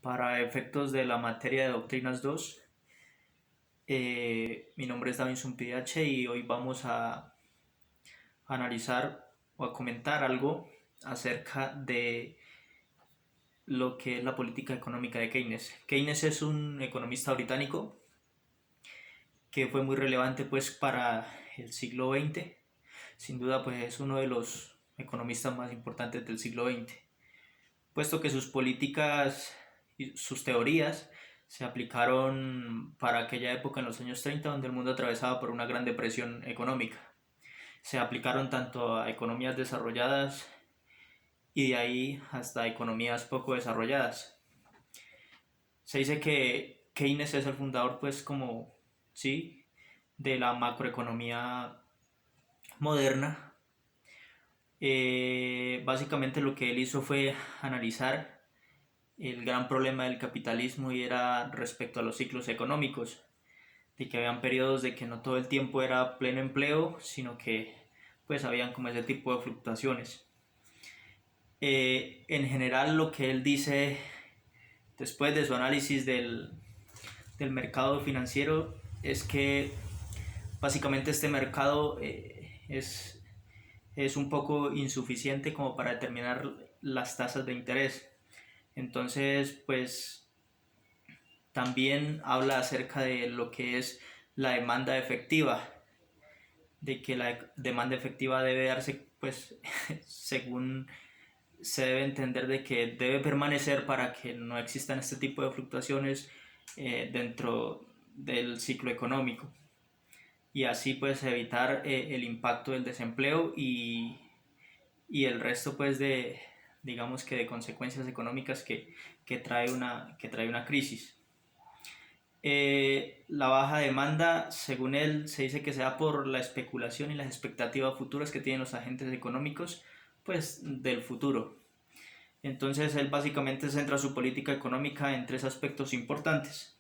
Para efectos de la materia de Doctrinas 2, mi nombre es Davinson PH y hoy vamos a analizar o a comentar algo acerca de lo que es la política económica de Keynes. Keynes es un economista británico que fue muy relevante pues para el siglo XX. Sin duda pues es uno de los economistas más importantes del siglo XX, puesto que sus políticas y sus teorías se aplicaron para aquella época en los años 30, donde el mundo atravesaba por una gran depresión económica. Se aplicaron tanto a economías desarrolladas y de ahí hasta economías poco desarrolladas. Se dice que Keynes es el fundador, pues como, sí, de la macroeconomía moderna. Básicamente lo que él hizo fue analizar el gran problema del capitalismo y era respecto a los ciclos económicos, de que habían periodos de que no todo el tiempo era pleno empleo, sino que pues habían como ese tipo de fluctuaciones. En general lo que él dice después de su análisis del mercado financiero es que básicamente este mercado es un poco insuficiente como para determinar las tasas de interés. Entonces, pues también habla acerca de lo que es la demanda efectiva, de que la demanda efectiva debe darse, pues, según se debe entender de que debe permanecer para que no existan este tipo de fluctuaciones dentro del ciclo económico y así pues evitar el impacto del desempleo y el resto pues de digamos que de consecuencias económicas que trae una crisis. La baja demanda, según él, se dice que se da por la especulación y las expectativas futuras que tienen los agentes económicos, pues del futuro. Entonces él básicamente centra su política económica en tres aspectos importantes: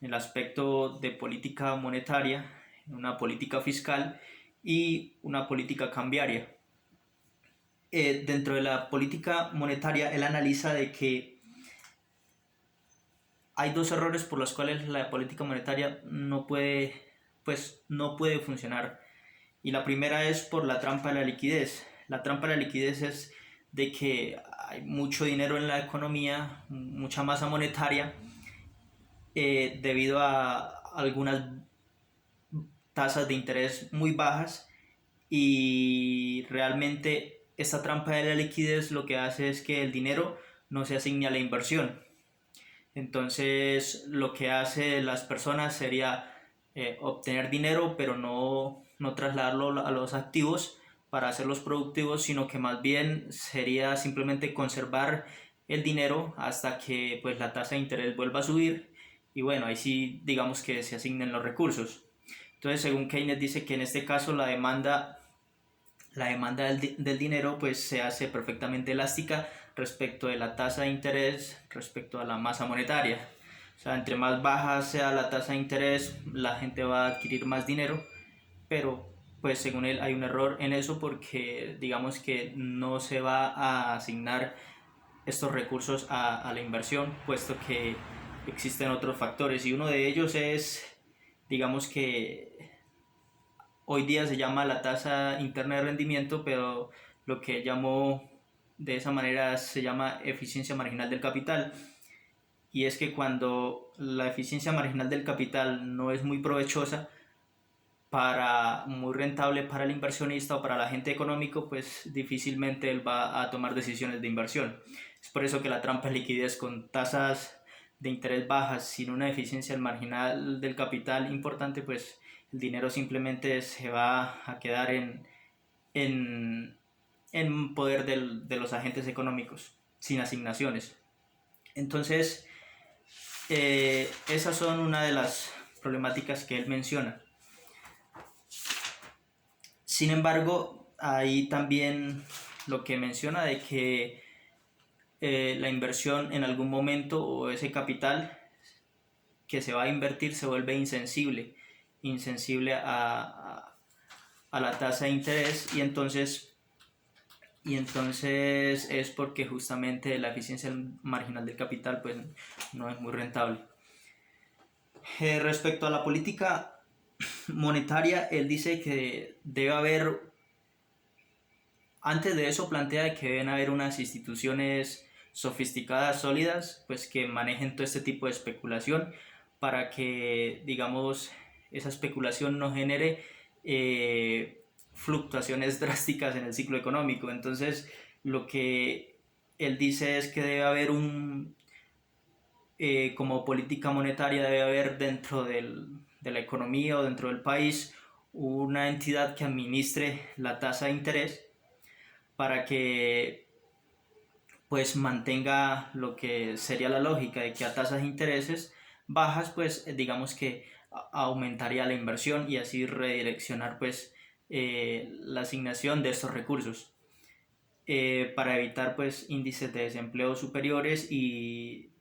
el aspecto de política monetaria, una política fiscal y una política cambiaria. Dentro de la política monetaria él analiza de que hay dos errores por los cuales la política monetaria no puede funcionar. Y la primera es por la trampa de la liquidez. La trampa de la liquidez es de que hay mucho dinero en la economía, mucha masa monetaria, debido a algunas tasas de interés muy bajas, y realmente esta trampa de la liquidez lo que hace es que el dinero no se asigne a la inversión. Entonces lo que hace las personas sería obtener dinero, pero no trasladarlo a los activos para hacerlos productivos, sino que más bien sería simplemente conservar el dinero hasta que pues la tasa de interés vuelva a subir y bueno, ahí sí digamos que se asignen los recursos. Entonces, según Keynes dice que en este caso la demanda del dinero pues se hace perfectamente elástica respecto de la tasa de interés, respecto a la masa monetaria. O sea, entre más baja sea la tasa de interés, la gente va a adquirir más dinero, pero pues según él hay un error en eso porque digamos que no se va a asignar estos recursos a la inversión, puesto que existen otros factores y uno de ellos es, digamos que hoy día se llama la tasa interna de rendimiento, pero lo que llamó de esa manera se llama eficiencia marginal del capital. Y es que cuando la eficiencia marginal del capital no es muy provechosa, muy rentable para el inversionista o para el agente económico, pues difícilmente él va a tomar decisiones de inversión. Es por eso que la trampa de liquidez con tasas de interés bajas, sin una eficiencia marginal del capital importante, pues el dinero simplemente se va a quedar en, en poder de los agentes económicos, sin asignaciones. Entonces, esas son una de las problemáticas que él menciona. Sin embargo, hay también lo que menciona de que la inversión en algún momento o ese capital que se va a invertir se vuelve insensible a la tasa de interés, y entonces y entonces es porque justamente la eficiencia marginal del capital pues no es muy rentable. Respecto a la política monetaria, él dice que debe haber, antes de eso plantea que deben haber unas instituciones sofisticadas, sólidas, pues que manejen todo este tipo de especulación para que, digamos, esa especulación no genere fluctuaciones drásticas en el ciclo económico. Entonces, lo que él dice es que debe haber como política monetaria debe haber dentro de la economía o dentro del país una entidad que administre la tasa de interés para que pues mantenga lo que sería la lógica de que a tasas de intereses bajas pues digamos que aumentaría la inversión y así redireccionar pues la asignación de estos recursos para evitar pues índices de desempleo superiores y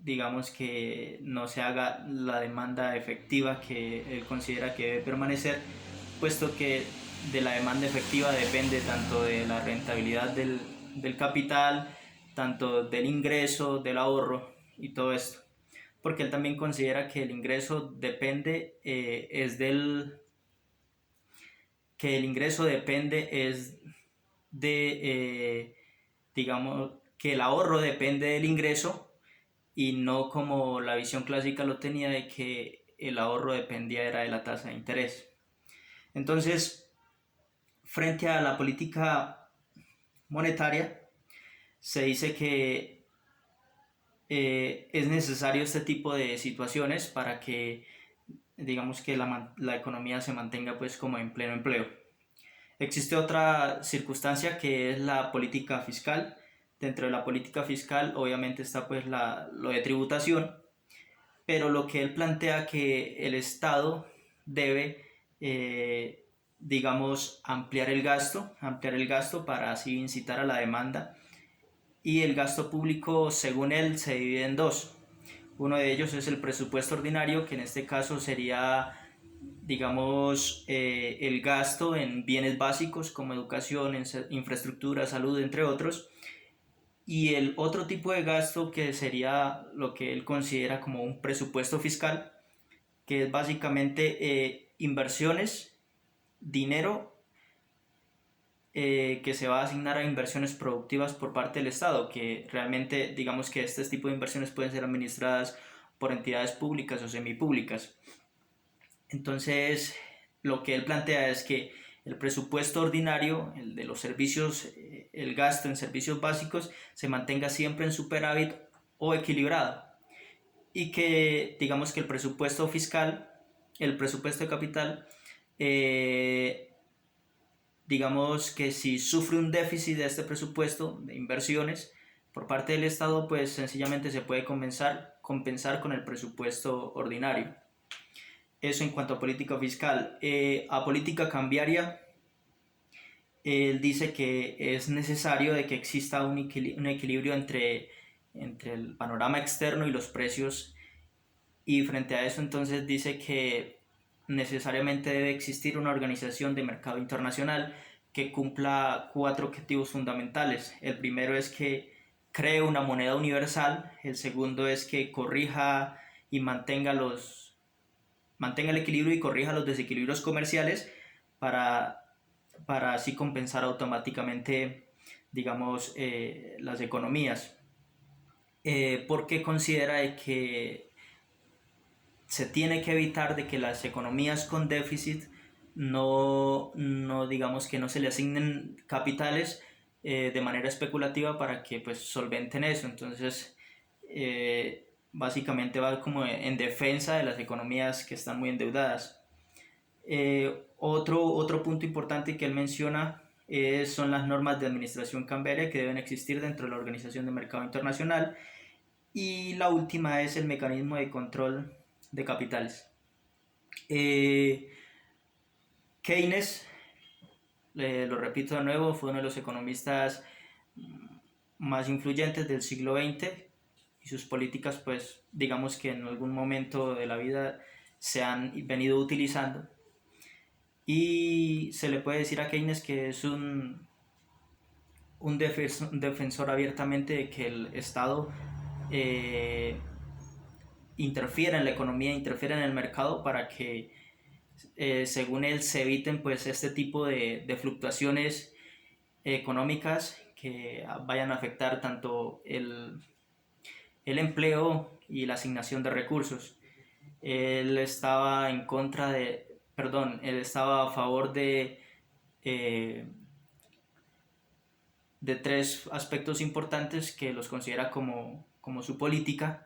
digamos que no se haga la demanda efectiva que él considera que debe permanecer, puesto que de la demanda efectiva depende tanto de la rentabilidad del capital, tanto del ingreso, del ahorro y todo esto. Porque él también considera que el ingreso depende, que el ingreso depende es digamos, que el ahorro depende del ingreso y no como la visión clásica lo tenía de que el ahorro dependía era de la tasa de interés. Entonces, frente a la política monetaria, se dice que es necesario este tipo de situaciones para que digamos que la economía se mantenga pues como en pleno empleo. Existe otra circunstancia que es la política fiscal. Dentro de la política fiscal obviamente está pues lo de tributación, pero lo que él plantea que el Estado debe, digamos, ampliar el gasto para así incitar a la demanda. Y el gasto público, según él, se divide en dos. Uno de ellos es el presupuesto ordinario, que en este caso sería, digamos, el gasto en bienes básicos como educación, infraestructura, salud, entre otros. Y el otro tipo de gasto que sería lo que él considera como un presupuesto fiscal, que es básicamente inversiones, dinero que se va a asignar a inversiones productivas por parte del Estado, que realmente digamos que este tipo de inversiones pueden ser administradas por entidades públicas o semipúblicas. Entonces, lo que él plantea es que el presupuesto ordinario, el de los servicios, el gasto en servicios básicos, se mantenga siempre en superávit o equilibrado. Y que digamos que el presupuesto fiscal, el presupuesto de capital, digamos que si sufre un déficit de este presupuesto de inversiones por parte del Estado, pues sencillamente se puede compensar con el presupuesto ordinario. Eso en cuanto a política fiscal. A política cambiaria, él dice que es necesario de que exista un equilibrio entre el panorama externo y los precios, y frente a eso entonces dice que necesariamente debe existir una organización de mercado internacional que cumpla cuatro objetivos fundamentales. El primero es que cree una moneda universal, el segundo es que corrija y mantenga el equilibrio y corrija los desequilibrios comerciales para, para así compensar automáticamente, digamos, las economías. Porque considera que se tiene que evitar de que las economías con déficit no digamos que no se le asignen capitales de manera especulativa para que pues solventen eso. Entonces, básicamente va como en defensa de las economías que están muy endeudadas. Otro punto importante que él menciona son las normas de administración cambiaria que deben existir dentro de la Organización de Mercado Internacional, y la última es el mecanismo de control de capitales. Keynes, lo repito de nuevo, fue uno de los economistas más influyentes del siglo XX, y sus políticas pues digamos que en algún momento de la vida se han venido utilizando, y se le puede decir a Keynes que es un defensor abiertamente de que el Estado eh, interfiera en la economía, interfiera en el mercado para que, según él, se eviten pues este tipo de fluctuaciones económicas que vayan a afectar tanto el empleo y la asignación de recursos. Él estaba en contra de, perdón, él estaba a favor eh, de tres aspectos importantes que los considera como su política,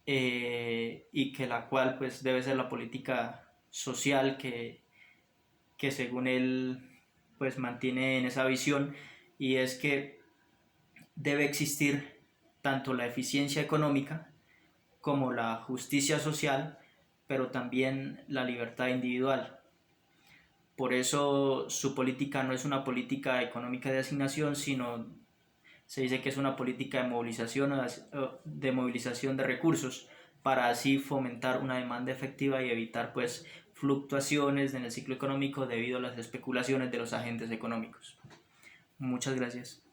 y que la cual pues debe ser la política social que según él pues mantiene en esa visión, y es que debe existir tanto la eficiencia económica como la justicia social, pero también la libertad individual. Por eso su política no es una política económica de asignación, sino se dice que es una política de movilización de recursos para así fomentar una demanda efectiva y evitar pues fluctuaciones en el ciclo económico debido a las especulaciones de los agentes económicos. Muchas gracias.